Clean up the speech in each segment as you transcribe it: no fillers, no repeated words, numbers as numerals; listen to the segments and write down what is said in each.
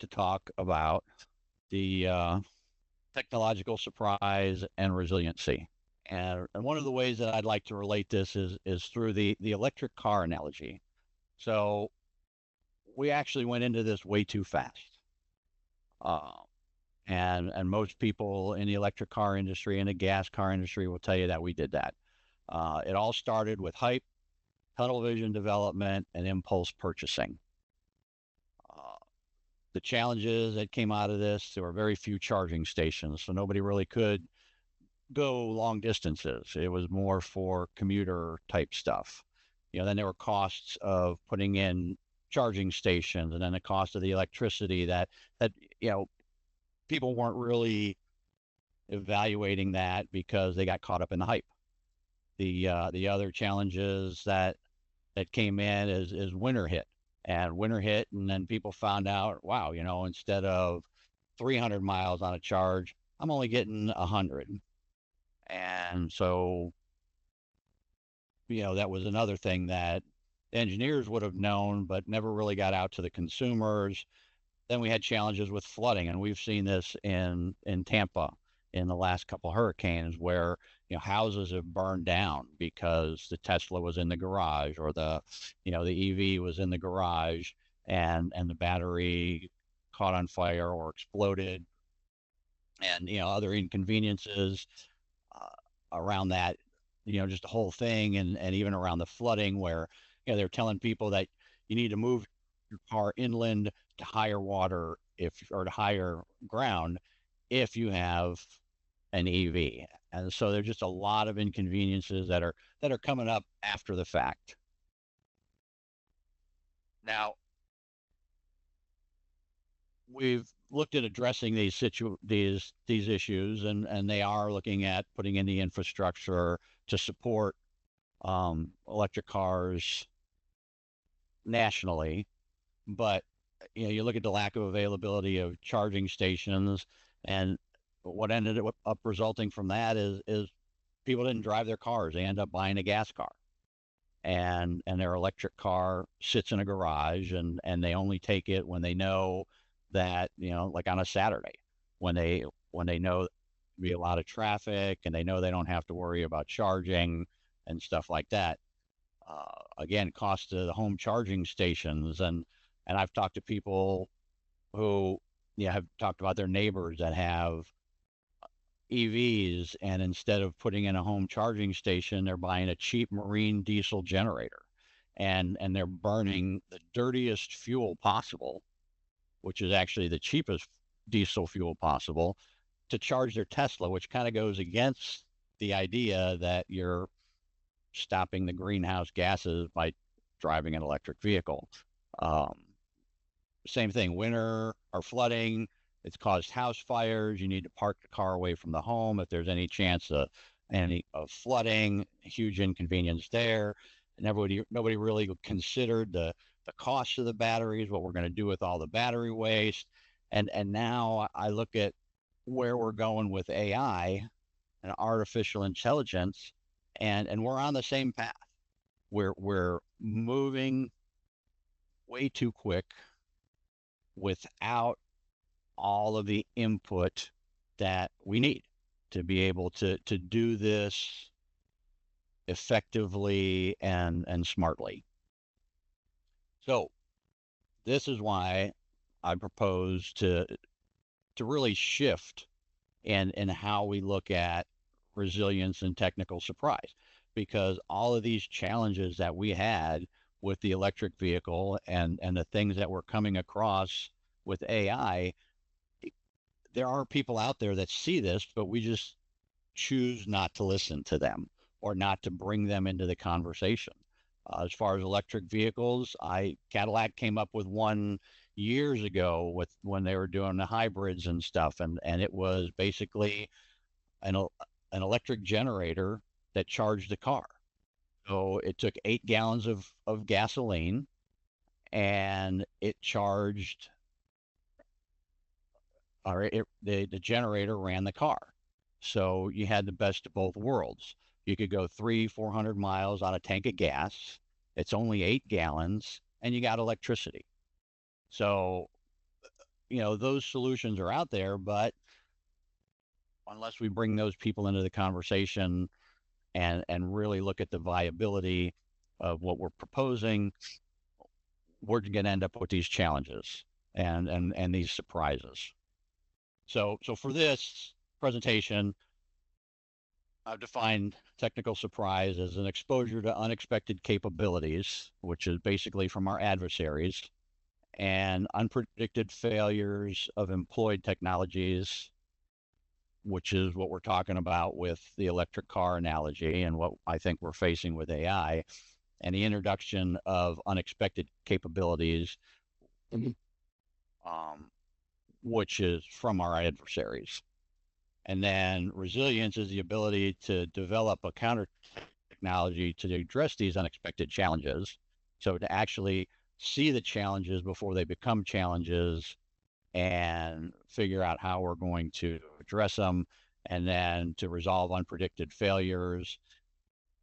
talk about the technological surprise and resiliency. And one of the ways that I'd like to relate this is through the electric car analogy. So we actually went into this way too fast. Uh, and most people in the electric car industry and the gas car industry will tell you that we did that. It all started with hype, tunnel vision development, and impulse purchasing. Uh, the challenges that came out of this, there were very few charging stations, so nobody really could go long distances. It was more for commuter type stuff. Then there were costs of putting in charging stations, and then the cost of the electricity that you know people weren't really evaluating that because they got caught up in the hype. The other challenges that came in is winter hit, and winter hit, and then people found out, wow, instead of 300 miles on a charge, I'm only getting 100. And so, that was another thing that engineers would have known, but never really got out to the consumers. Then we had challenges with flooding, and we've seen this in Tampa in the last couple hurricanes where houses have burned down because the Tesla was in the garage, or the EV was in the garage, and the battery caught on fire or exploded, and other inconveniences uh, around that, just the whole thing, and even around the flooding where they're telling people that you need to move your car inland to higher water, if or to higher ground, if you have an EV. And so there's just a lot of inconveniences that are coming up after the fact. Now, we've looked at addressing these issues, and they are looking at putting in the infrastructure to support electric cars nationally. But you look at the lack of availability of charging stations, and what ended up resulting from that is people didn't drive their cars; they end up buying a gas car, and their electric car sits in a garage, and they only take it when they know that, like on a Saturday, when they know there'll be a lot of traffic, and they know they don't have to worry about charging and stuff like that. Again, cost of the home charging stations, and I've talked to people who have talked about their neighbors that have EVs, and instead of putting in a home charging station, they're buying a cheap marine diesel generator, and they're burning the dirtiest fuel possible, which is actually the cheapest diesel fuel possible, to charge their Tesla, which kind of goes against the idea that you're stopping the greenhouse gases by driving an electric vehicle. Um, Same thing, winter or flooding. It's caused house fires. You need to park the car away from the home if there's any chance of flooding. Huge inconvenience there. Nobody really considered the cost of the batteries, what we're going to do with all the battery waste, and now I look at where we're going with AI and artificial intelligence, and we're on the same path. We're moving way too quick without all of the input that we need to be able to do this effectively and smartly. So this is why I propose to really shift in how we look at resilience and technical surprise, because all of these challenges that we had with the electric vehicle and the things that we're coming across with AI, there are people out there that see this, but we just choose not to listen to them or not to bring them into the conversation. As far as electric vehicles, Cadillac came up with one years ago with when they were doing the hybrids and stuff, and it was basically an an electric generator that charged the car. So it took 8 gallons of gasoline, and it charged, or the generator ran the car. So you had the best of both worlds. You could go 400 miles on a tank of gas. It's only 8 gallons, and you got electricity. So those solutions are out there, but unless we bring those people into the conversation and really look at the viability of what we're proposing, we're going to end up with these challenges and these surprises. So for this presentation, I've defined technical surprise as an exposure to unexpected capabilities, which is basically from our adversaries, and unpredicted failures of employed technologies, which is what we're talking about with the electric car analogy and what I think we're facing with AI, and the introduction of unexpected capabilities, um, which is from our adversaries. And then resilience is the ability to develop a counter technology to address these unexpected challenges. So to actually see the challenges before they become challenges and figure out how we're going to address them, and then to resolve unpredicted failures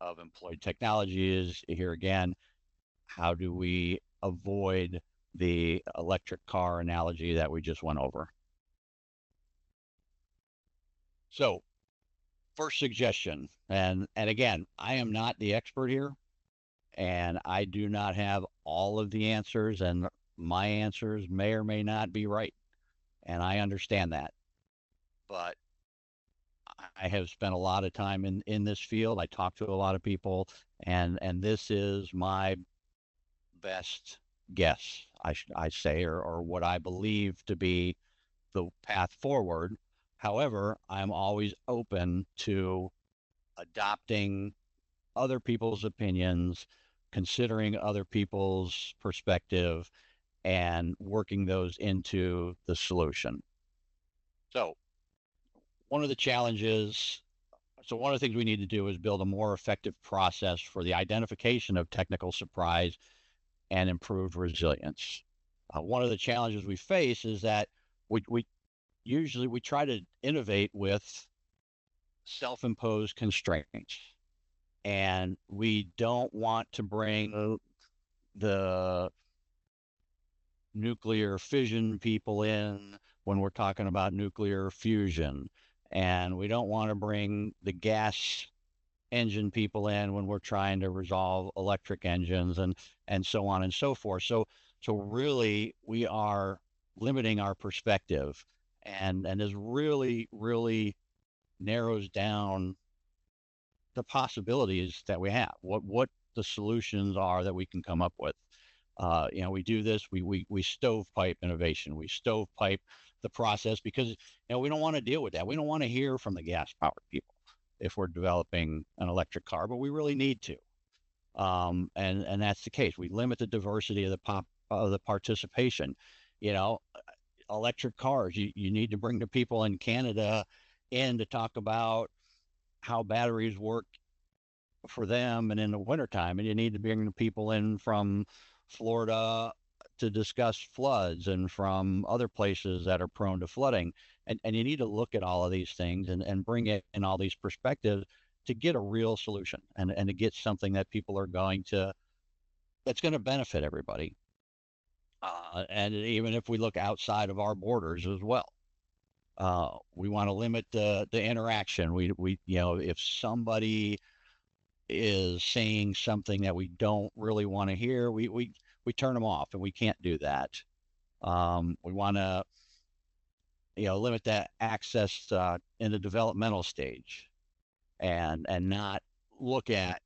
of employed technologies. Here again, how do we avoid the electric car analogy that we just went over? So first suggestion, and again, I am not the expert here, and I do not have all of the answers, and my answers may or may not be right, and I understand that. But I have spent a lot of time in this field. I talk to a lot of people, and this is my best guess, I say, or what I believe to be the path forward. However, I'm always open to adopting other people's opinions, considering other people's perspective, and working those into the solution. So, one of the challenges, so one of the things we need to do is build a more effective process for the identification of technical surprise and improved resilience. One of the challenges we face is that we usually we try to innovate with self-imposed constraints, and we don't want to bring the nuclear fission people in when we're talking about nuclear fusion, and we don't want to bring the gas engine people in when we're trying to resolve electric engines, and so on and so forth. So really we are limiting our perspective, and this really narrows down the possibilities that we have, what the solutions are that we can come up with. We do this, we stovepipe innovation, we stovepipe the process, because we don't want to deal with that. We don't want to hear from the gas powered people if we're developing an electric car, but we really need to. And that's the case. We limit the diversity of the participation. You know, electric cars, you need to bring the people in Canada in to talk about how batteries work for them and in the wintertime, and you need to bring the people in from Florida to discuss floods, and from other places that are prone to flooding, and you need to look at all of these things and bring it in all these perspectives to get a real solution, and to get something that people are going to that's going to benefit everybody, and even if we look outside of our borders as well. We want to limit the interaction. We if somebody is saying something that we don't really want to hear, we turn them off, and we can't do that. We want to limit that access in the developmental stage, and not look at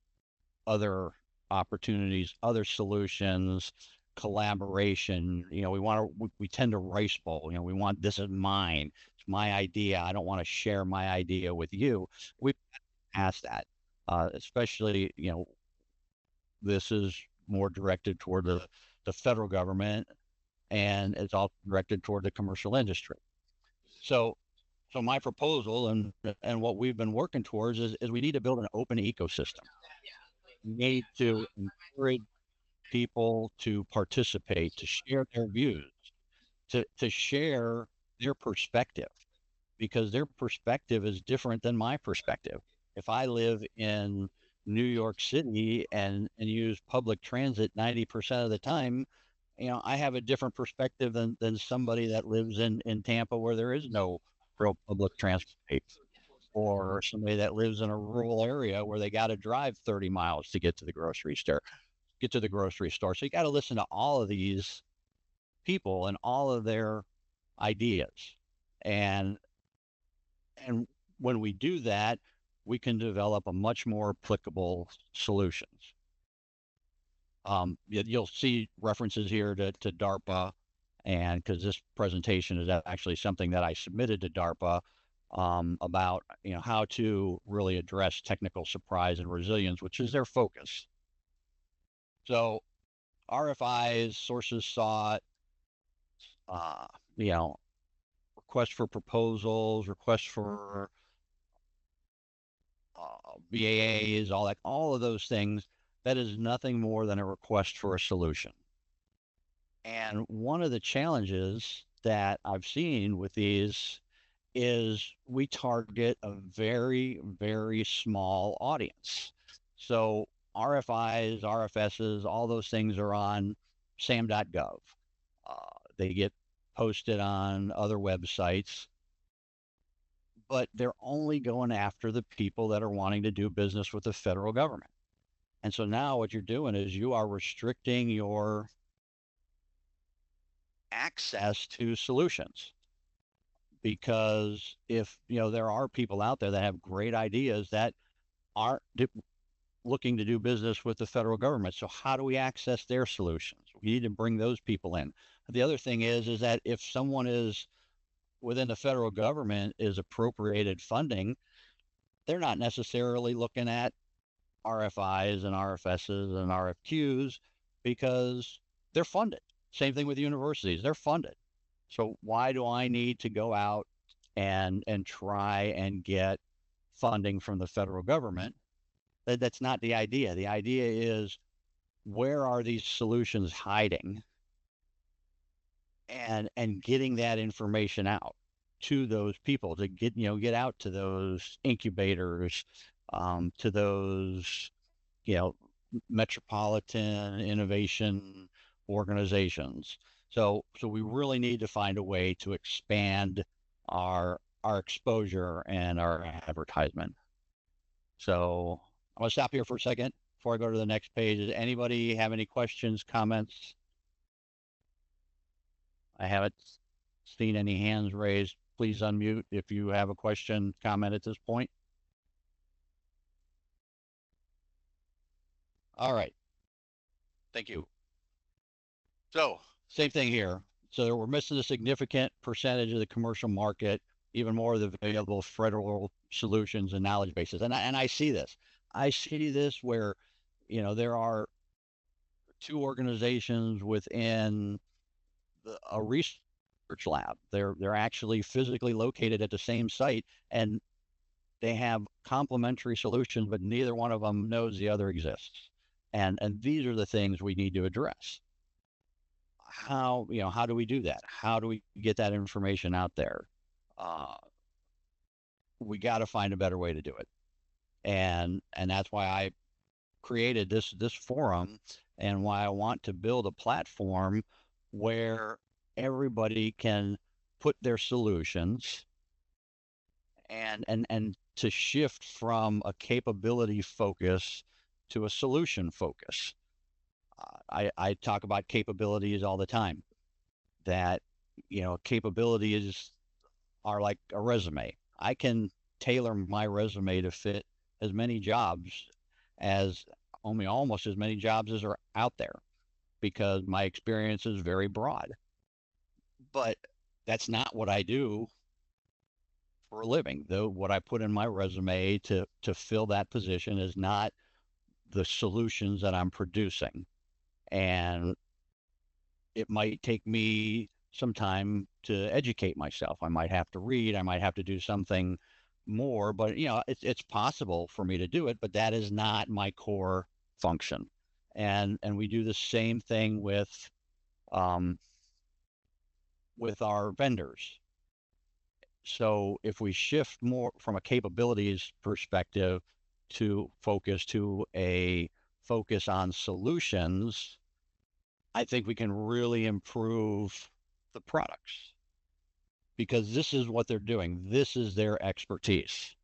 other opportunities, other solutions, collaboration. We tend to rice bowl. We want, this is mine, it's my idea, I don't want to share my idea with you. We pass that, especially this is more directed toward the federal government, and it's also directed toward the commercial industry. So so my proposal, and what we've been working towards, is we need to build an open ecosystem. We need to encourage people to participate, to share their views, to share their perspective, because their perspective is different than my perspective. If I live in New York City and use public transit 90% of the time, I have a different perspective than somebody that lives in Tampa where there is no real public transportation, or somebody that lives in a rural area where they got to drive 30 miles to get to the grocery store. So you got to listen to all of these people and all of their ideas. And and when we do that, we can develop a much more applicable solutions. You'll see references here to DARPA, and because this presentation is actually something that I submitted to DARPA about how to really address technical surprise and resilience, which is their focus. So RFIs, sources sought, uh, you know, requests for proposals, requests for BAAs, all of those things. That is nothing more than a request for a solution. And one of the challenges that I've seen with these is we target a very, very small audience. So RFIs, RFSs, all those things are on sam.gov. They get posted on other websites, but they're only going after the people that are wanting to do business with the federal government. And so now what you're doing is you are restricting your access to solutions, because if there are people out there that have great ideas that aren't looking to do business with the federal government. So how do we access their solutions? We need to bring those people in. The other thing is that if someone is within the federal government is appropriated funding, they're not necessarily looking at RFIs and RFSs and RFQs because they're funded. Same thing with universities, they're funded. So why do I need to go out and try and get funding from the federal government? That's not the idea. The idea is, where are these solutions hiding, and getting that information out to those people, to get out to those incubators, to those you know metropolitan innovation organizations. So we really need to find a way to expand our exposure and our advertisement. So I'm going to stop here for a second before I go to the next page. Does anybody have any questions, comments? I haven't seen any hands raised. Please unmute if you have a question, comment at this point. All right. Thank you. So same thing here. So we're missing a significant percentage of the commercial market, even more of the available federal solutions and knowledge bases. And I see this. I see this where, there are two organizations within a research lab. They're actually physically located at the same site, and they have complementary solutions, but neither one of them knows the other exists. And these are the things we need to address. How do we do that? How do we get that information out there? Uh, we got to find a better way to do it, and that's why I created this forum, and why I want to build a platform where everybody can put their solutions, and to shift from a capability focus to a solution focus. I talk about capabilities all the time, that capabilities are like a resume. I can tailor my resume to fit as many jobs as almost as many jobs as are out there, because my experience is very broad. But that's not what I do for a living. Though what I put in my resume to fill that position is not the solutions that I'm producing. And it might take me some time to educate myself. I might have to read, I might have to do something more, but it's possible for me to do it, but that is not my core function. And we do the same thing um, with our vendors. So if we shift more from a capabilities perspective to a focus on solutions, I think we can really improve the products because this is what they're doing. This is their expertise,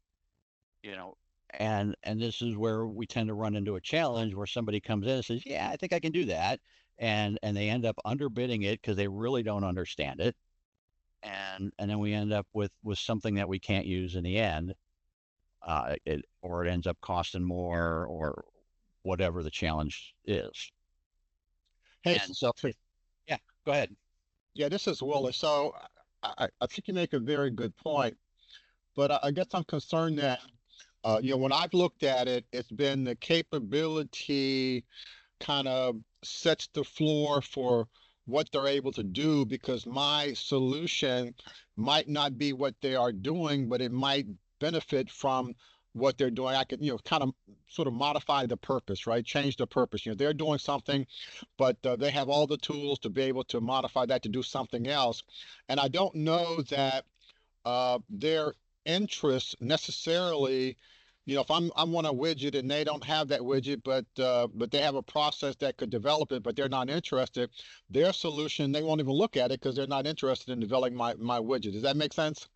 you know. And this is where we tend to run into a challenge where somebody comes in and says, "Yeah, I think I can do that." And they end up underbidding it because they really don't understand it. And then we end up with something that we can't use in the end. Or it ends up costing more or whatever the challenge is. Hey, And so, yeah, go ahead. yeah, this is Willis. So I think you make a very good point, but I guess I'm concerned that, when I've looked at it, it's been the capability kind of sets the floor for what they're able to do because my solution might not be what they are doing, but it might benefit from what they're doing. I could, kind of sort of modify the purpose, right? Change the purpose. They're doing something, but they have all the tools to be able to modify that to do something else. And I don't know that their interests necessarily, if I want a widget and they don't have that widget, but they have a process that could develop it, but they're not interested, their solution, they won't even look at it because they're not interested in developing my widget. Does that make sense?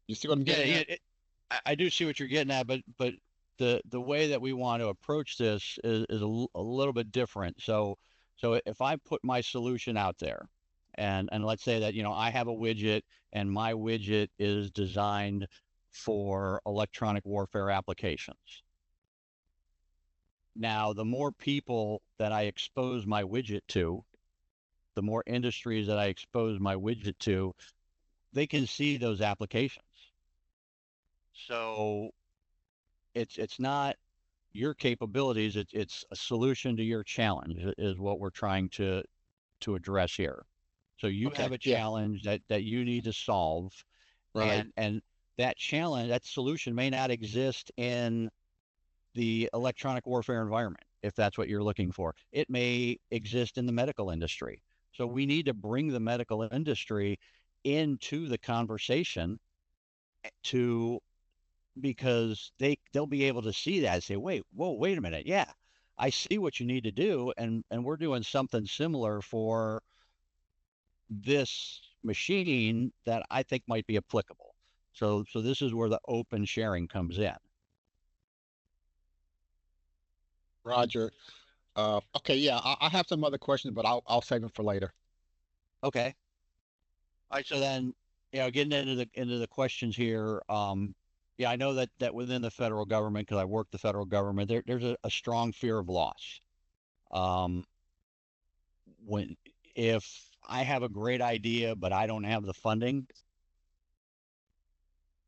You see what I'm Yeah, getting yeah, at? I do see what you're getting at, but the way that we want to approach this is a little bit different. So if I put my solution out there, and let's say that I have a widget, and my widget is designed for electronic warfare applications. Now, the more people that I expose my widget to, the more industries that I expose my widget to, they can see those applications. So it's not your capabilities, it's a solution to your challenge is what we're trying to address here. So you have Okay, a yeah, challenge that you need to solve, right. and that challenge, that solution may not exist in the electronic warfare environment if that's what you're looking for. It may exist in the medical industry. So we need to bring the medical industry into the conversation to because they'll be able to see that and say, wait a minute, yeah, I see what you need to do, and we're doing something similar for this machine that I think might be applicable. So this is where the open sharing comes in. Roger. Okay, yeah, I have some other questions, but I'll save them for later. Okay. All right. So then, getting into the questions here. Yeah, I know that within the federal government, because I work the federal government, there's a strong fear of loss. Um, when if I have a great idea but I don't have the funding,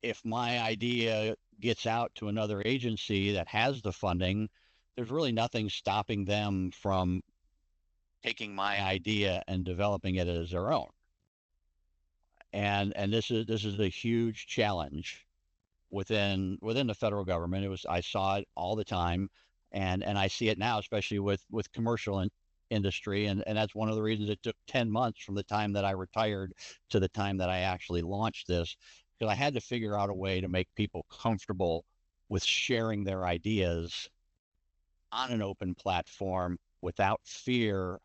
if my idea gets out to another agency that has the funding, there's really nothing stopping them from taking my idea and developing it as their own. And this is a huge challenge within the federal government. I saw it all the time, and I see it now, especially with commercial industry, and that's one of the reasons it took 10 months from the time that I retired to the time that I actually launched this, because I had to figure out a way to make people comfortable with sharing their ideas on an open platform without fear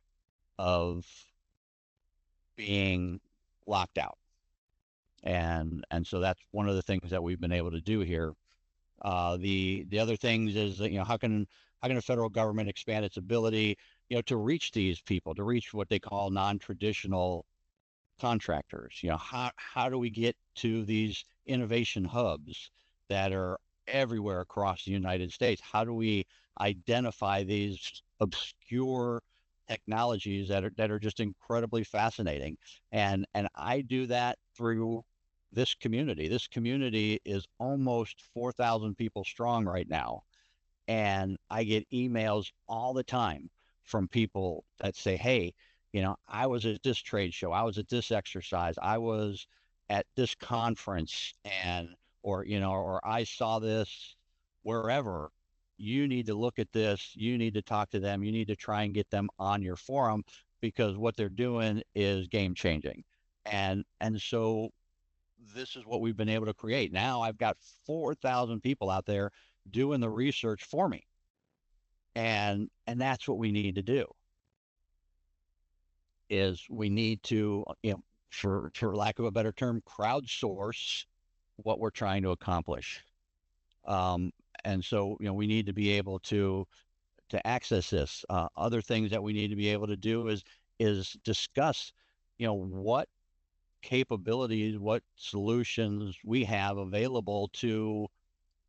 of being locked out. And so that's one of the things that we've been able to do here. The other things is that how can the federal government expand its ability to reach these people, to reach what they call non-traditional contractors. How do we get to these innovation hubs that are everywhere across the United States? How do we identify these obscure technologies that are just incredibly fascinating? And I do that through this community. This community is almost 4,000 people strong right now, and I get emails all the time from people that say, "Hey, I was at this trade show, I was at this exercise, I was at this conference, and or I saw this wherever. You need to look at this. You need to talk to them. You need to try and get them on your forum because what they're doing is game changing." And so this is what we've been able to create. Now I've got 4,000 people out there doing the research for me, and that's what we need to do. is we need to, for lack of a better term, crowdsource what we're trying to accomplish. Um, and so, we need to be able to access this. Other things that we need to be able to do is discuss, what capabilities, what solutions we have available to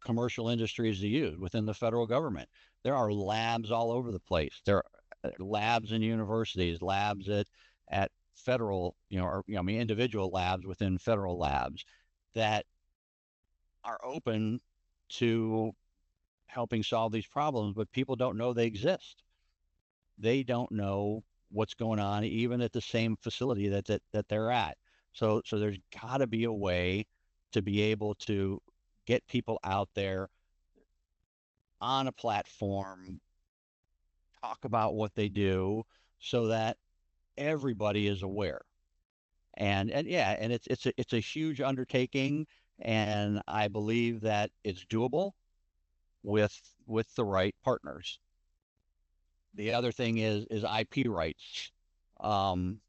commercial industries to use within the federal government. There are labs all over the place. There are labs in universities, labs at federal, or I mean individual labs within federal labs that are open to helping solve these problems, but people don't know they exist. They don't know what's going on even at the same facility that they're at. So there's got to be a way to be able to get people out there on a platform, talk about what they do so that everybody is aware. And yeah, and it's a huge undertaking, and I believe that it's doable with the right partners. The other thing is IP rights. Um,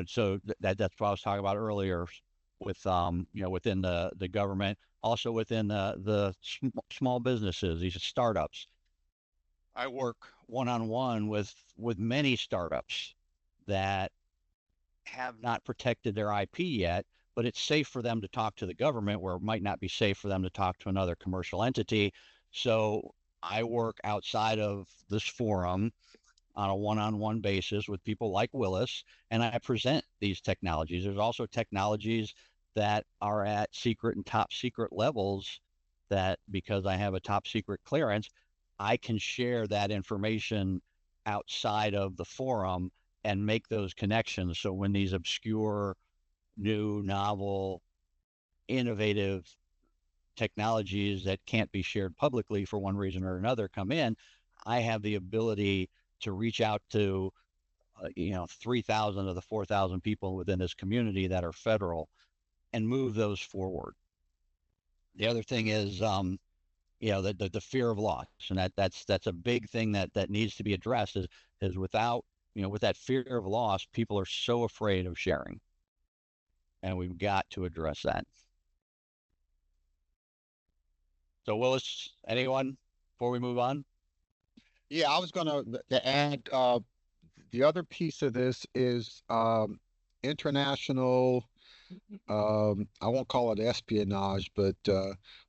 so that's what I was talking about earlier with within the government, also within small businesses, these startups. I work one on one with many startups that have not protected their IP yet, but it's safe for them to talk to the government where it might not be safe for them to talk to another commercial entity. So I work outside of this forum on a one-on-one basis with people like Willis, and I present these technologies. There's also technologies that are at secret and top secret levels that, because I have a top secret clearance, I can share that information outside of the forum and make those connections. So when these obscure, new, novel, innovative technologies that can't be shared publicly for one reason or another come in, I have the ability to reach out to 3,000 of the 4,000 people within this community that are federal and move those forward. The other thing is, the fear of loss, and that's a big thing that needs to be addressed. Is without with that fear of loss, people are so afraid of sharing, and we've got to address that. So, Willis, anyone before we move on? Yeah, I was gonna to add the other piece of this is international. I won't call it espionage, but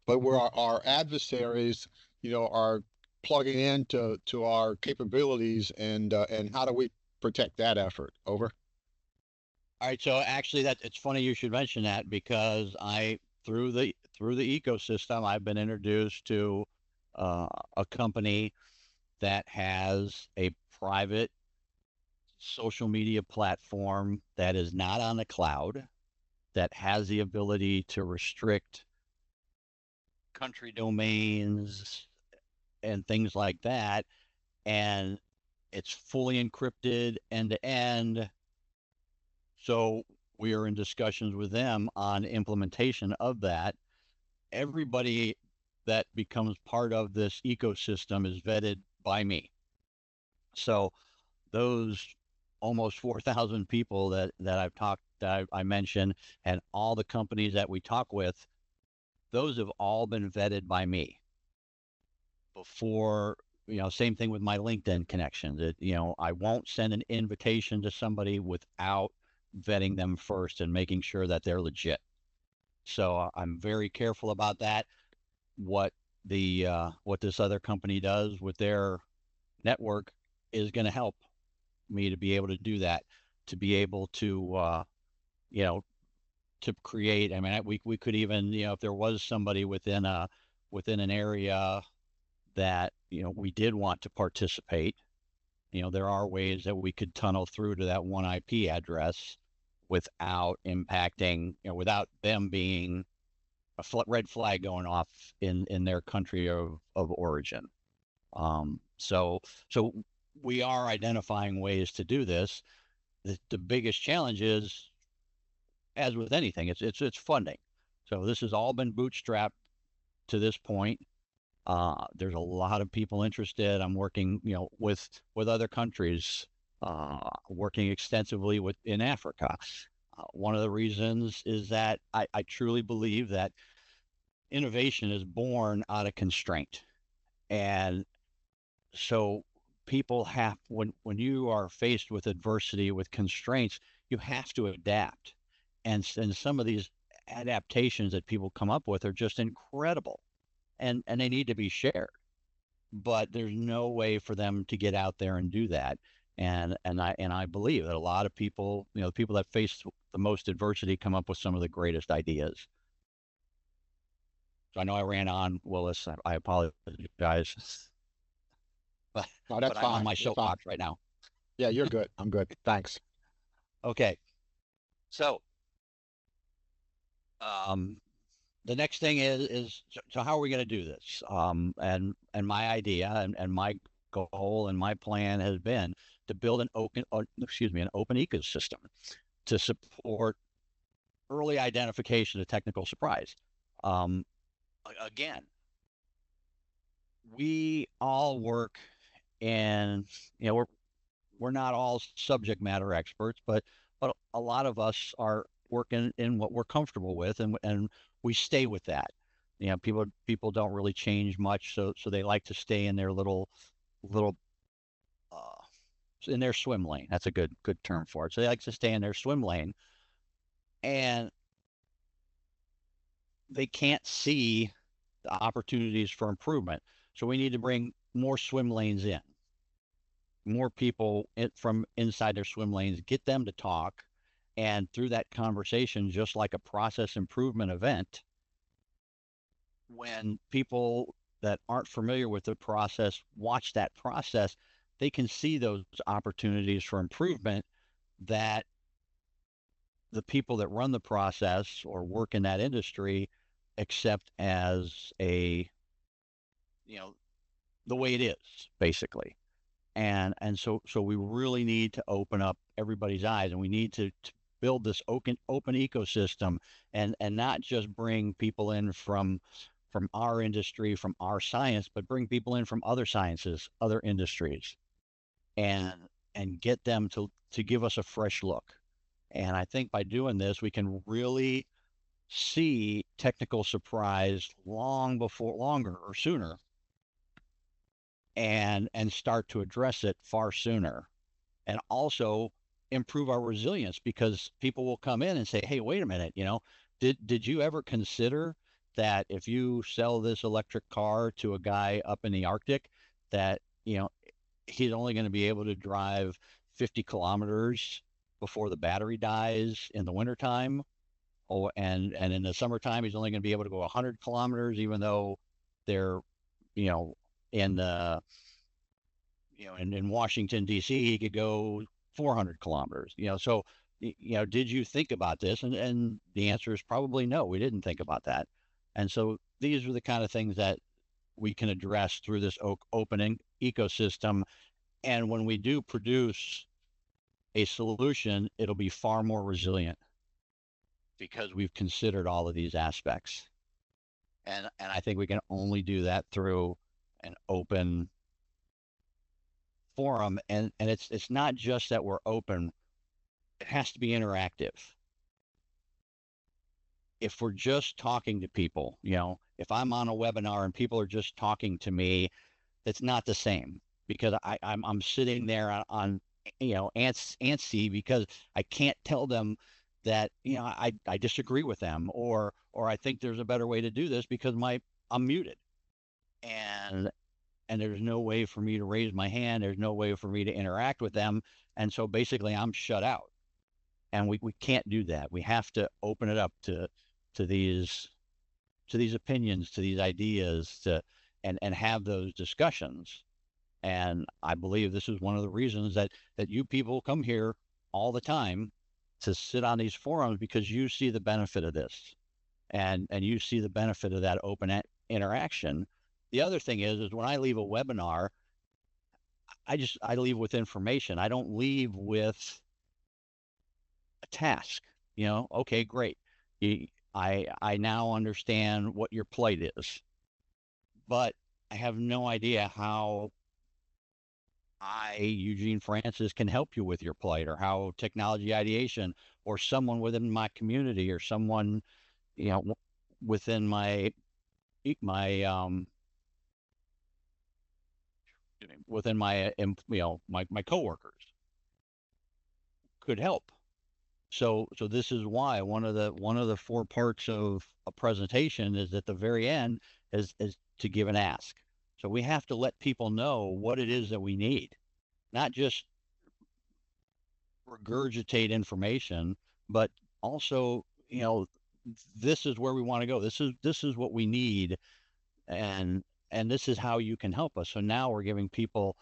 where our adversaries, are plugging into our capabilities, and how do we protect that effort? Over. All right, so actually, that it's funny you should mention that because through the ecosystem, I've been introduced to a company that has a private social media platform that is not on the cloud, that has the ability to restrict country domains and things like that, and it's fully encrypted end to end. So we are in discussions with them on implementation of that. Everybody that becomes part of this ecosystem is vetted by me. So those almost 4,000 people that I've talked that I mentioned, and all the companies that we talk with, those have all been vetted by me before. Same thing with my LinkedIn connections. I won't send an invitation to somebody without vetting them first and making sure that they're legit. So I'm very careful about that. What this other company does with their network is going to help me to be able to do that, to be able to you know to create. I mean, we could even, if there was somebody within an area that we did want to participate, there are ways that we could tunnel through to that one IP address without impacting, without them being a red flag going off in their country of origin. So we are identifying ways to do this. The biggest challenge is, as with anything, it's funding. So this has all been bootstrapped to this point. There's a lot of people interested. I'm working, with other countries working extensively in Africa. One of the reasons is that I truly believe that innovation is born out of constraint. And so people have, when you are faced with adversity, with constraints, you have to adapt. And some of these adaptations that people come up with are just incredible, and they need to be shared. But there's no way for them to get out there and do that. And I believe that a lot of people, the people that face the most adversity come up with some of the greatest ideas. So I know I ran on, Willis. I apologize, but No, but that's I'm on fine. my That's fine. soapbox right now. Yeah, you're good. I'm good. Thanks. Okay, so um, the next thing is so how are we going to do this? And my idea and my goal and my plan has been to build an open ecosystem to support early identification of technical surprise. Um, Again, we all work in, we're not all subject matter experts, but a lot of us are working in what we're comfortable with, and we stay with that. People don't really change much, so they like to stay in their little uh, in their swim lane. That's a good term for it. So they like to stay in their swim lane, and they can't see the opportunities for improvement. So we need to bring more swim lanes in, more people from inside their swim lanes, get them to talk. And through that conversation, just like a process improvement event, when people that aren't familiar with the process watch that process, they can see those opportunities for improvement that the people that run the process or work in that industry accept as you know, the way it is, basically. And so we really need to open up everybody's eyes, and we need to build this open ecosystem, and not just bring people in from our industry, from our science, but bring people in from other sciences, other industries, and and get them to give us a fresh look. And I think by doing this, we can really see technical surprise longer or sooner, and start to address it far sooner, and also improve our resilience, because people will come in and say, hey, wait a minute, did you ever consider that if you sell this electric car to a guy up in the Arctic, that he's only going to be able to drive 50 kilometers before the battery dies in the wintertime? Oh, and in the summertime he's only going to be able to go 100 kilometers, even though they're you know in the in Washington D.C. he could go 400 kilometers. So did you think about this? And the answer is probably no, we didn't think about that. And so these are the kind of things that we can address through this opening ecosystem. And when we do produce a solution, it'll be far more resilient because we've considered all of these aspects. And I think we can only do that through an open forum. And it's not just that we're open, it has to be interactive. If we're just talking to people, if I'm on a webinar and people are just talking to me, that's not the same, because I'm sitting there on antsy, because I can't tell them that I disagree with them, or I think there's a better way to do this, because I'm muted, and there's no way for me to raise my hand, there's no way for me to interact with them, and so basically I'm shut out. And we can't do that. We have to open it up to these opinions, to these ideas, and have those discussions. And I believe this is one of the reasons that you people come here all the time to sit on these forums, because you see the benefit of this, and you see the benefit of that open interaction. The other thing is when I leave a webinar, I leave with information. I don't leave with a task. Okay, great. I now understand what your plight is, but I have no idea how Eugene Francis, can help you with your plight, or how technology ideation, or someone within my community, or someone, you know, within my within my coworkers could help. So this is why one of the four parts of a presentation is at the very end is to give an ask. So we have to let people know what it is that we need, not just regurgitate information, but also, this is where we want to go. This is what we need, and this is how you can help us. So now we're giving people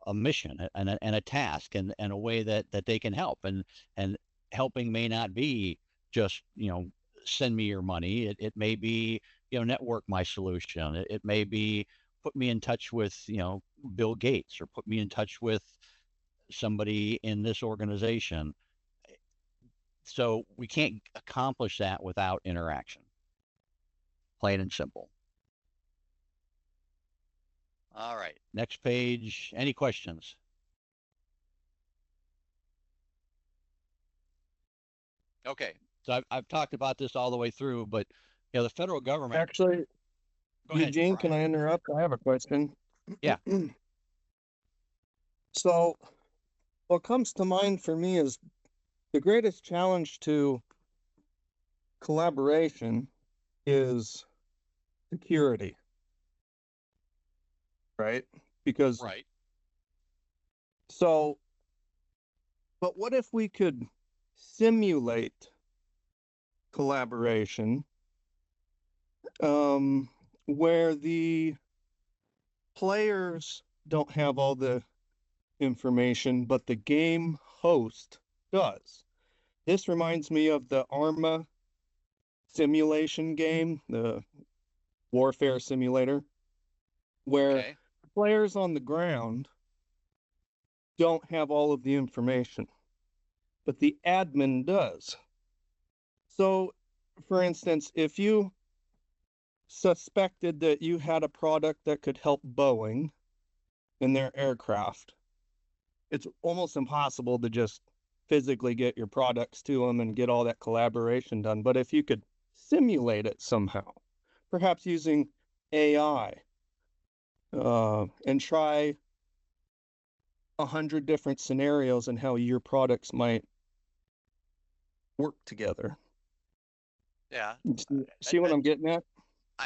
a mission and a task, and a way that they can help, and helping may not be just, send me your money. It may be, network my solution. It may be put me in touch with, Bill Gates, or put me in touch with somebody in this organization. So we can't accomplish that without interaction, plain and simple. All right, next page. Any questions? Okay, so I've talked about this all the way through, but the federal government. Actually, Go ahead, Eugene, can Brian. I interrupt? I have a question. Yeah. So, what comes to mind for me is the greatest challenge to collaboration is security, right? Because, Right. so, but what if we could simulate collaboration, where the players don't have all the information, but the game host does? This reminds me of the Arma simulation game, the warfare simulator, where Okay. players on the ground don't have all of the information, but the admin does. So, for instance, if you suspected that you had a product that could help Boeing in their aircraft, it's almost impossible to just physically get your products to them and get all that collaboration done. But if you could simulate it somehow, perhaps using AI, and try 100 different scenarios and how your products might work together. Yeah. See what I'm getting at?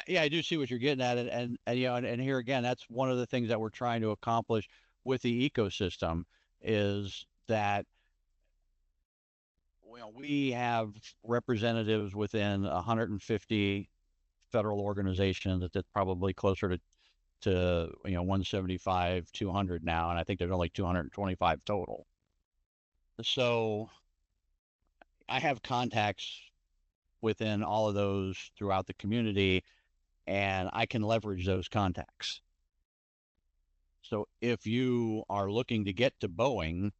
Yeah, I do see what you're getting at, and here again, that's one of the things that we're trying to accomplish with the ecosystem, is that, we have representatives within 150 federal organizations. That's probably closer to 175, 200 now, and I think there's only 225 total. So I have contacts within all of those throughout the community, and I can leverage those contacts. So if you are looking to get to Boeing,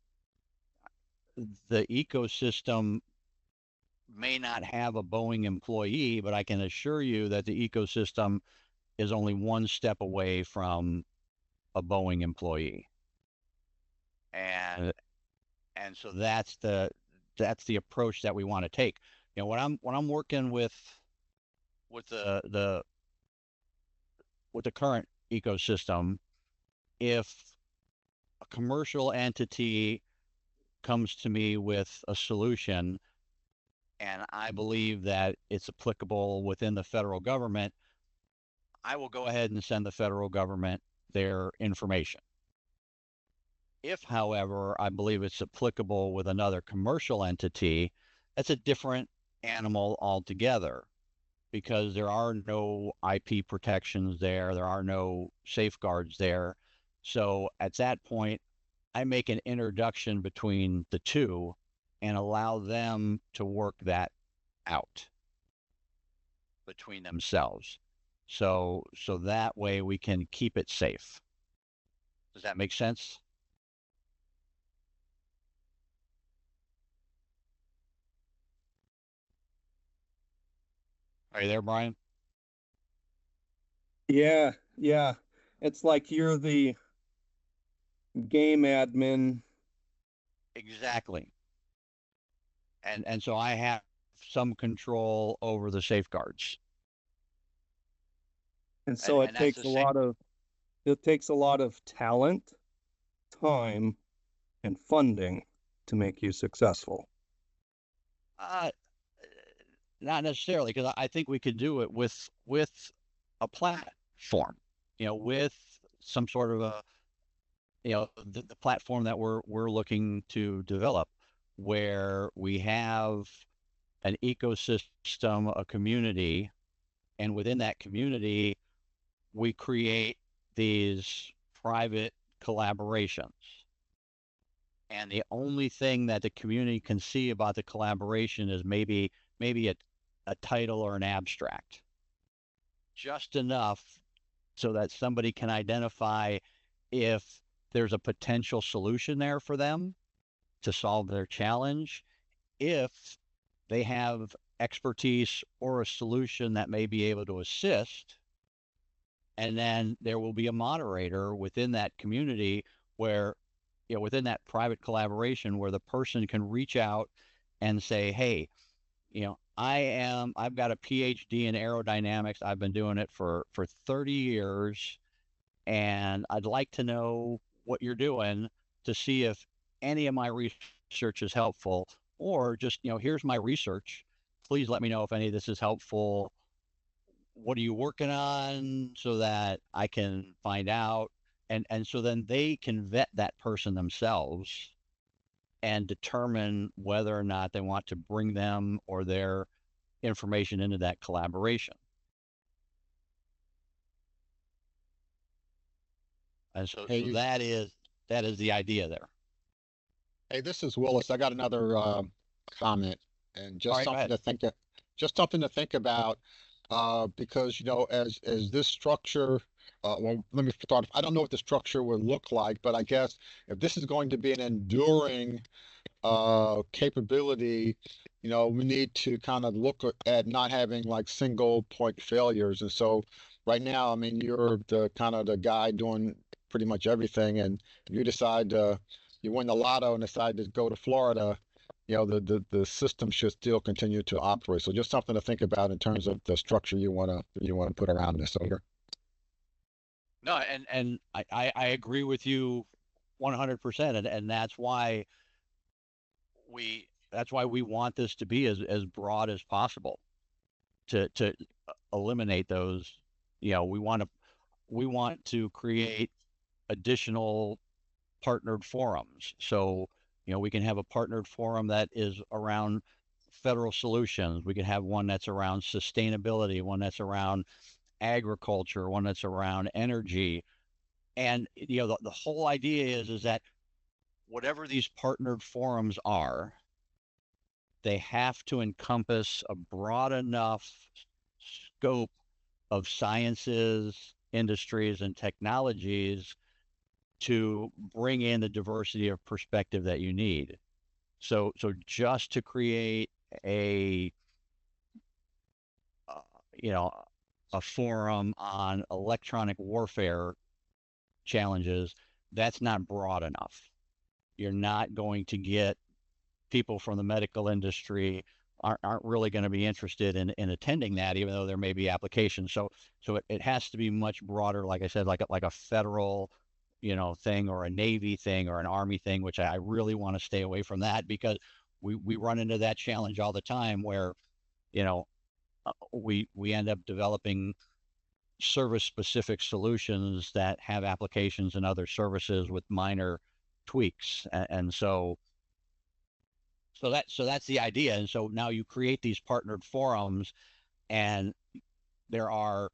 the ecosystem may not have a Boeing employee, but I can assure you that the ecosystem is only one step away from a Boeing employee. And so that's the approach that we want to take. When I'm working with the current ecosystem, if a commercial entity comes to me with a solution and I believe that it's applicable within the federal government, I will go ahead and send the federal government their information. If, however, I believe it's applicable with another commercial entity, that's a different animal altogether, because there are no IP protections there, there are no safeguards there. So at that point, I make an introduction between the two and allow them to work that out between themselves. So that way we can keep it safe. Does that make sense? Are you there, Brian? Yeah, yeah. It's like you're the game admin. Exactly. And so I have some control over the safeguards. And And so and that's the same. it takes a lot of talent, time, and funding to make you successful. Uh, Not necessarily, because I think we could do it with a platform, with some sort of a, the platform that we're looking to develop, where we have an ecosystem, a community, and within that community, we create these private collaborations. And the only thing that the community can see about the collaboration is maybe a title or an abstract, just enough so that somebody can identify if there's a potential solution there for them to solve their challenge, if they have expertise or a solution that may be able to assist. And then there will be a moderator within that community where, within that private collaboration, where the person can reach out and say, hey, I've got a PhD in aerodynamics. I've been doing it for 30 years, and I'd like to know what you're doing to see if any of my research is helpful, or just, here's my research. Please let me know if any of this is helpful. What are you working on so that I can find out? And so then they can vet that person themselves and determine whether or not they want to bring them or their information into that collaboration. And so Hey, so that is the idea there. hey, this is Willis. I got another comment, and All just right, go something ahead. to just something to think about, because as this structure, well, let me start. I don't know what the structure would look like, but I guess if this is going to be an enduring capability, we need to kind of look at not having like single point failures. And so right now, I mean, you're the kind of the guy doing pretty much everything, and if you decide you win the lotto and decide to go to Florida, the system should still continue to operate. So just something to think about in terms of the structure you want to put around this over. No, and I agree with you 100%, and that's why we want this to be as broad as possible to eliminate those. We want to create additional partnered forums. So, we can have a partnered forum that is around federal solutions. We can have one that's around sustainability, one that's around agriculture, one that's around energy. And the whole idea is that whatever these partnered forums are, they have to encompass a broad enough scope of sciences, industries, and technologies to bring in the diversity of perspective that you need. So just to create a uh, you know a forum on electronic warfare challenges, that's not broad enough. You're not going to get people from the medical industry aren't really going to be interested in attending that, even though there may be applications. So it has to be much broader, like I said, like a federal, thing, or a Navy thing, or an Army thing, which I really want to stay away from that, because we run into that challenge all the time where, you know, we end up developing service specific solutions that have applications in other services with minor tweaks. And that's the idea. And so now you create these partnered forums, and there are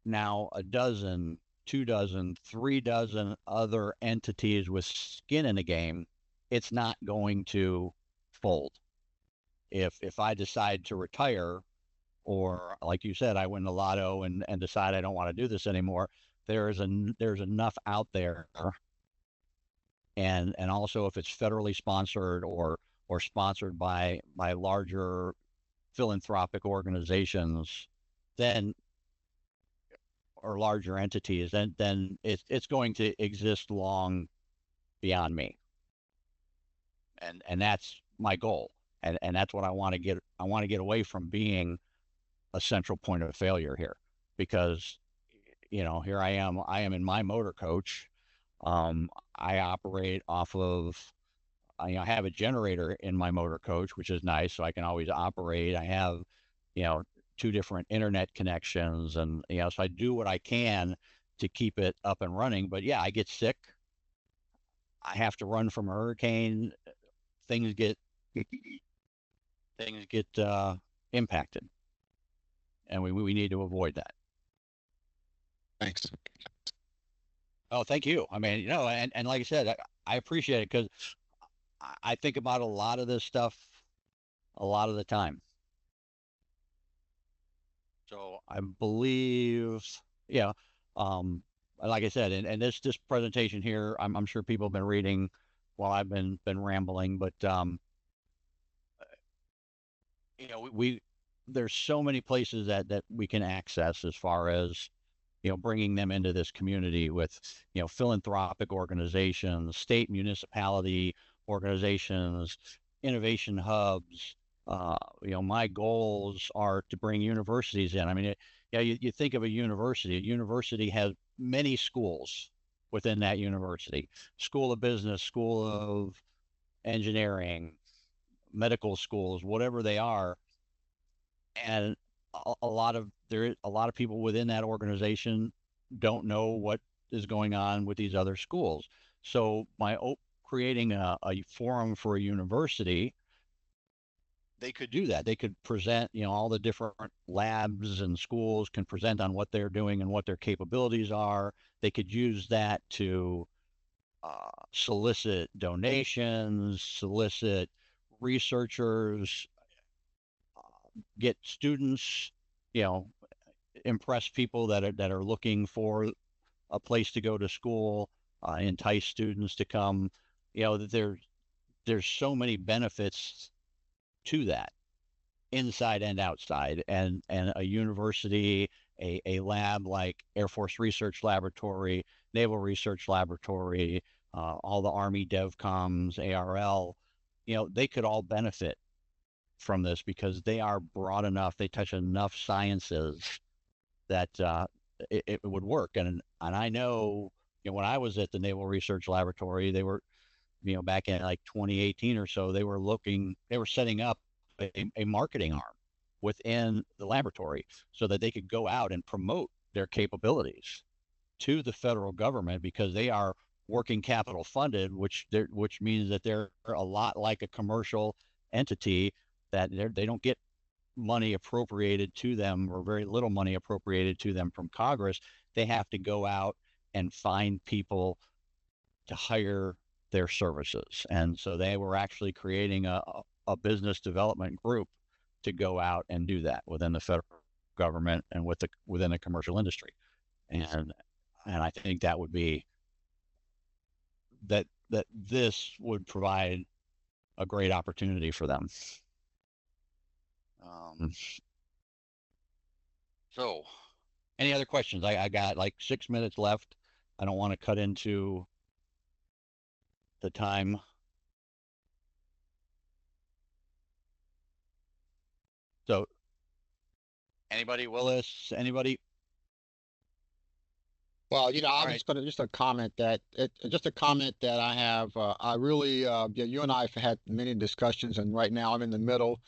now a dozen, 2 dozen, 3 dozen other entities with skin in the game. It's not going to fold. If I decide to retire, or like you said, I win the lotto and decide I don't want to do this anymore, there's enough out there. And also, if it's federally sponsored or sponsored by larger philanthropic organizations, then, or larger entities, then it's going to exist long beyond me. And that's my goal. And that's what I want to get. I want to get away from being a central point of failure here, because here I am in my motor coach. I operate off of, I have a generator in my motor coach, which is nice, so I can always operate. I have, you know, two different internet connections, and so I do what I can to keep it up and running. But yeah, I get sick. I have to run from a hurricane. Things get things get impacted, and we need to avoid that. Thanks. Oh, thank you. I mean, and like I said, I appreciate it, because I think about a lot of this stuff a lot of the time. So I believe, yeah, like I said, and this presentation here, I'm sure people have been reading while I've been rambling, but we there's so many places that we can access, as far as bringing them into this community with philanthropic organizations, state municipality organizations, innovation hubs. My goals are to bring universities in. I mean, you think of a university. A university has many schools within that university: school of business, school of engineering, medical schools, whatever they are. And a lot of people within that organization don't know what is going on with these other schools. So by creating a forum for a university, they could do that. They could present, all the different labs and schools can present on what they're doing and what their capabilities are. They could use that to solicit donations, solicit researchers, get students, you know, impress people that are looking for a place to go to school, entice students to come. That there's so many benefits to that, inside and outside, and a university, a lab like Air Force Research Laboratory, Naval Research Laboratory, all the Army DevComs, ARL, they could all benefit from this, because they are broad enough, they touch enough sciences that it would work. And I know, when I was at the Naval Research Laboratory, they were, back in like 2018 or so, they were setting up a marketing arm within the laboratory, so that they could go out and promote their capabilities to the federal government, because they are working capital funded, which means that they're a lot like a commercial entity, that they don't get money appropriated to them, or very little money appropriated to them from Congress. They have to go out and find people to hire their services. And so they were actually creating a business development group to go out and do that within the federal government and within the commercial industry. And I think that would be that this would provide a great opportunity for them. Um, so any other questions? I got like 6 minutes left. I don't want to cut into the time. So anybody, Willis, anybody? Well, All I'm right. just gonna just a comment that I have. I really, yeah, you and I have had many discussions, and right now I'm in the middle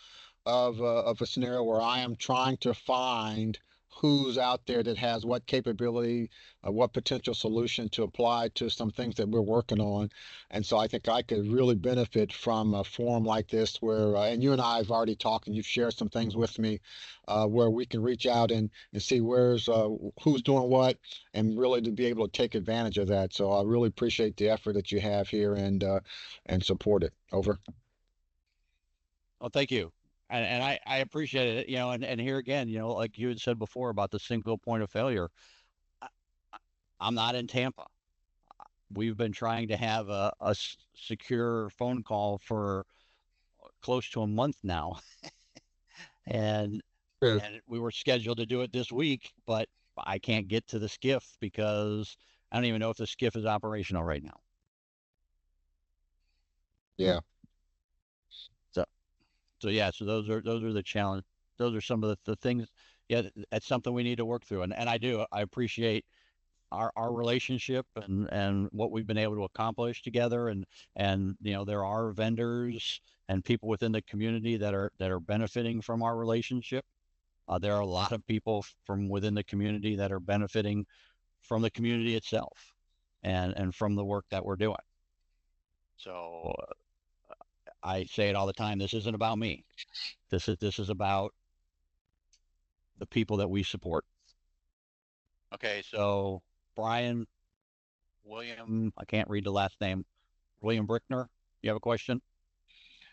of a scenario where I am trying to find who's out there that has what capability, what potential solution to apply to some things that we're working on. And so I think I could really benefit from a forum like this where, and you and I have already talked and you've shared some things with me, where we can reach out and see who's doing what, and really to be able to take advantage of that. So I really appreciate the effort that you have here and support it. Over. Well, thank you. And I appreciate it, and here again, like you had said before about the single point of failure. I, I'm not in Tampa. We've been trying to have a secure phone call for close to a month now. and Good. and we were scheduled to do it this week, but I can't get to the skiff, because I don't even know if the skiff is operational right now. Yeah. So so those are the challenge. Those are some of the things. Yeah, that's something we need to work through. And I appreciate our relationship and what we've been able to accomplish together. And there are vendors and people within the community that are benefiting from our relationship. There are a lot of people from within the community that are benefiting from the community itself and from the work that we're doing. So I say it all the time. This isn't about me. This is about the people that we support. Okay, so Brian, William, I can't read the last name. William Brickner, you have a question?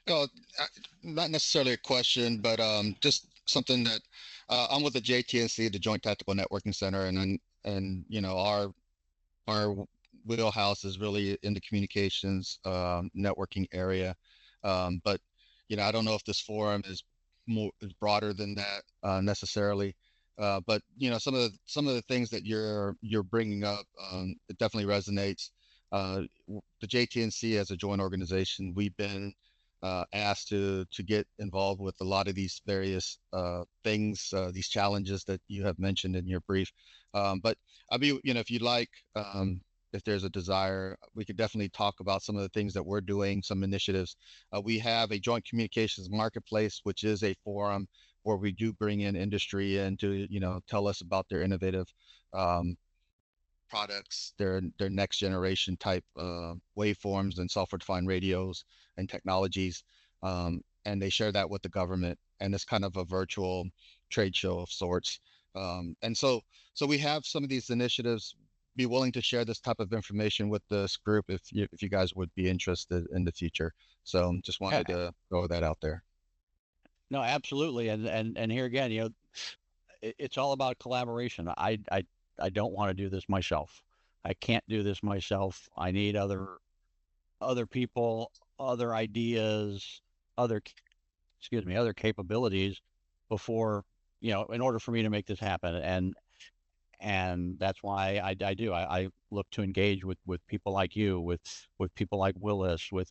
Oh, uh, not necessarily a question, but just something that I'm with the JTNC, the Joint Tactical Networking Center, and our wheelhouse is really in the communications networking area. But I don't know if this forum is broader than that necessarily. But some of the things that you're bringing up, it definitely resonates. The JTNC as a joint organization, we've been asked to get involved with a lot of these various things, these challenges that you have mentioned in your brief. But I'll be, if you'd like, if there's a desire, we could definitely talk about some of the things that we're doing, some initiatives. We have a joint communications marketplace, which is a forum where we do bring in industry and to, tell us about their innovative um, products, their next generation type waveforms and software defined radios and technologies. And they share that with the government. And it's kind of a virtual trade show of sorts. And so we have some of these initiatives. Be willing to share this type of information with this group if you guys would be interested in the future. So just Yeah, wanted to throw that out there. no, absolutely. And here again, it's all about collaboration. I don't want to do this myself. I can't do this myself. I need other people, other ideas, other other capabilities before, in order for me to make this happen. And that's why I look to engage with people like you, with people like Willis, with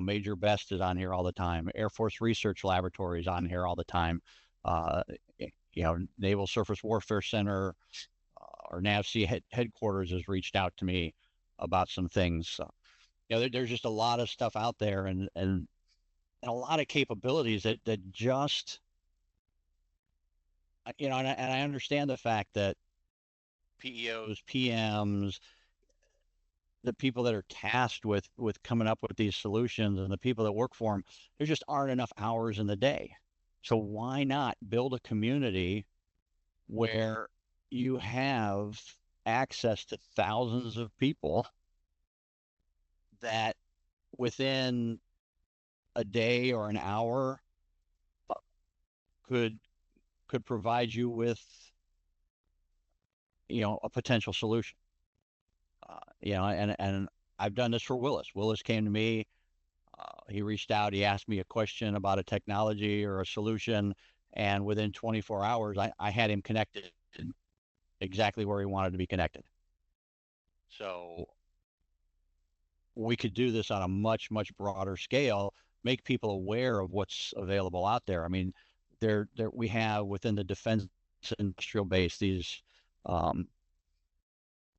Major Best is on here all the time, Air Force Research Laboratory is on here all the time, uh, Naval Surface Warfare Center, or NAVC headquarters has reached out to me about some things. So, there's just a lot of stuff out there, and a lot of capabilities that just and I understand the fact that PEOs, PMs, the people that are tasked with coming up with these solutions and the people that work for them, there just aren't enough hours in the day. So why not build a community where you have access to thousands of people that within a day or an hour could could provide you with a potential solution. And I've done this for Willis. Willis came to me. He reached out. He asked me a question about a technology or a solution, and within 24 hours, I had him connected exactly where he wanted to be connected. So we could do this on a much broader scale, make people aware of what's available out there. I mean, there we have within the defense industrial base these um,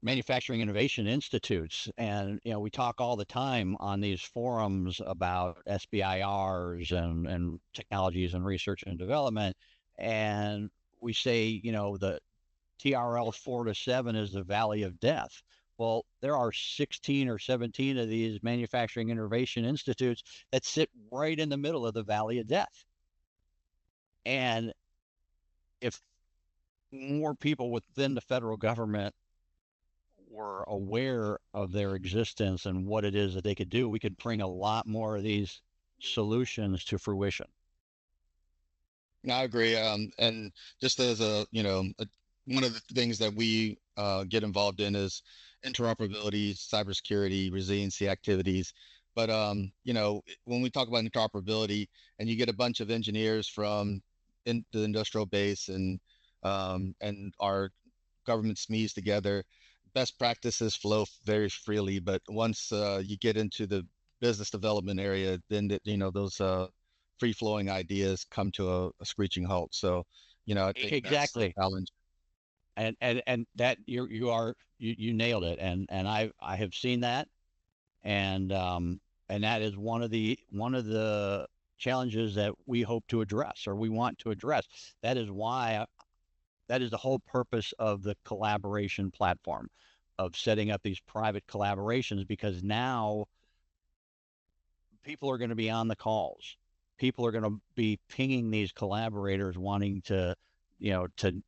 manufacturing innovation institutes, and we talk all the time on these forums about SBIRs and technologies and research and development, and we say the TRL 4 to 7 is the valley of death. Well, there are 16 or 17 of these manufacturing innovation institutes that sit right in the middle of the valley of death. And if more people within the federal government were aware of their existence and what it is that they could do, we could bring a lot more of these solutions to fruition. I agree. And just as one of the things that we get involved in is interoperability, cybersecurity, resiliency activities. But when we talk about interoperability, and you get a bunch of engineers from the industrial base and our government SMEs together, best practices flow very freely. But once you get into the business development area, then those free flowing ideas come to a screeching halt. So, I think that's the Exactly. challenge. And that you nailed it. And I have seen that, and that is one of the challenges that we hope to address, or we want to address. That is why that is the whole purpose of the collaboration platform, of setting up these private collaborations, because now people are going to be on the calls. People are going to be pinging these collaborators, wanting to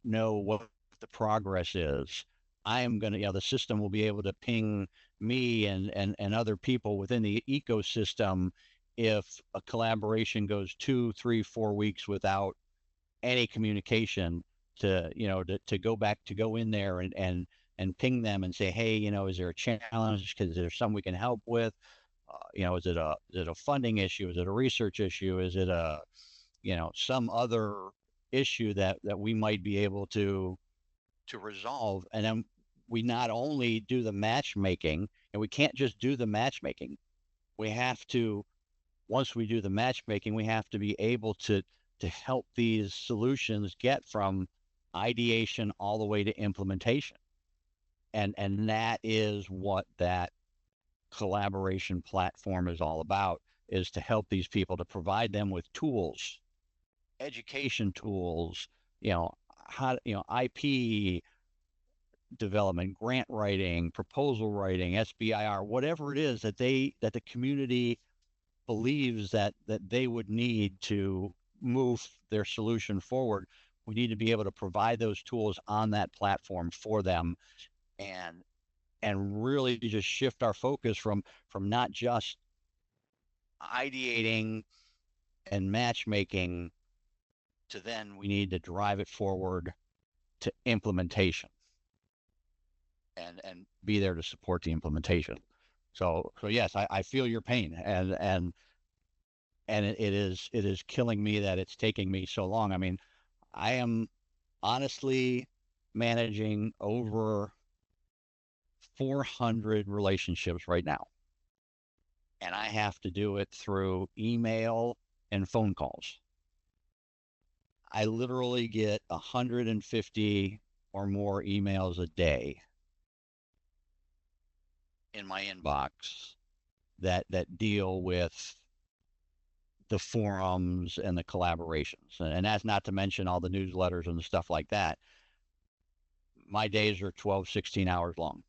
know what the progress is. I am going to, the system will be able to ping me and other people within the ecosystem if a collaboration goes 2, 3, 4 weeks without any communication, to go back, to go in there and ping them and say, hey, is there a challenge? Because there's something we can help with. Is it a funding issue? Is it a research issue? Is it some other issue that we might be able to resolve? And then we not only do the matchmaking, and we can't just do the matchmaking. We have to, once we do the matchmaking, we have to be able to help these solutions get from ideation all the way to implementation. And that is what that collaboration platform is all about, is to help these people, to provide them with tools, education tools, how, IP development, grant writing, proposal writing, SBIR, whatever it is that the community believes that they would need to move their solution forward. We need to be able to provide those tools on that platform for them, and really just shift our focus from not just ideating and matchmaking to, then we need to drive it forward to implementation, and be there to support the implementation. So yes, I feel your pain, and it is killing me that it's taking me so long. I mean, I am honestly managing over 400 relationships right now, and I have to do it through email and phone calls. I literally get 150 or more emails a day in my inbox that deal with the forums and the collaborations, and that's not to mention all the newsletters and the stuff like that. My days are 12, 16 hours long.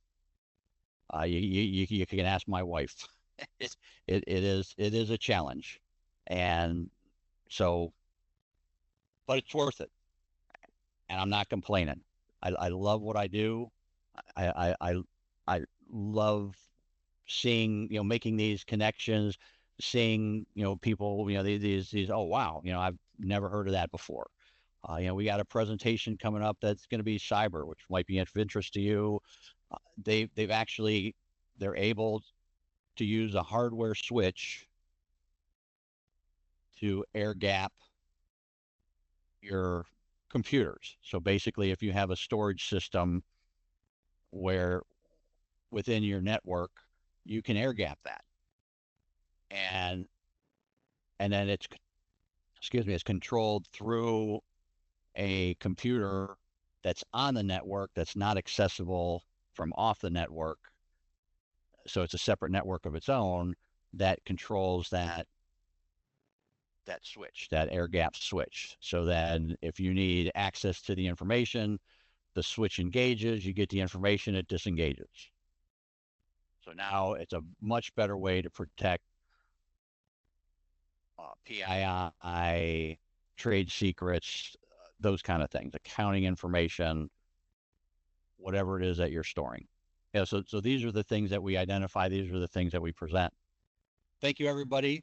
You can ask my wife. It is a challenge, and so, but it's worth it, and I'm not complaining. I love what I do. I love seeing, making these connections, seeing, people, these, oh wow, I've never heard of that before. We got a presentation coming up that's going to be cyber, which might be of interest to you. They're able to use a hardware switch to air gap your computers. So basically, if you have a storage system where within your network, you can air gap that, and then it's controlled through a computer that's on the network, that's not accessible from off the network. So it's a separate network of its own that controls that switch, that air gap switch. So then if you need access to the information, the switch engages, you get the information, it disengages. So now it's a much better way to protect PII, trade secrets, those kind of things, accounting information, whatever it is that you're storing. Yeah, so these are the things that we identify. These are the things that we present. Thank you, everybody.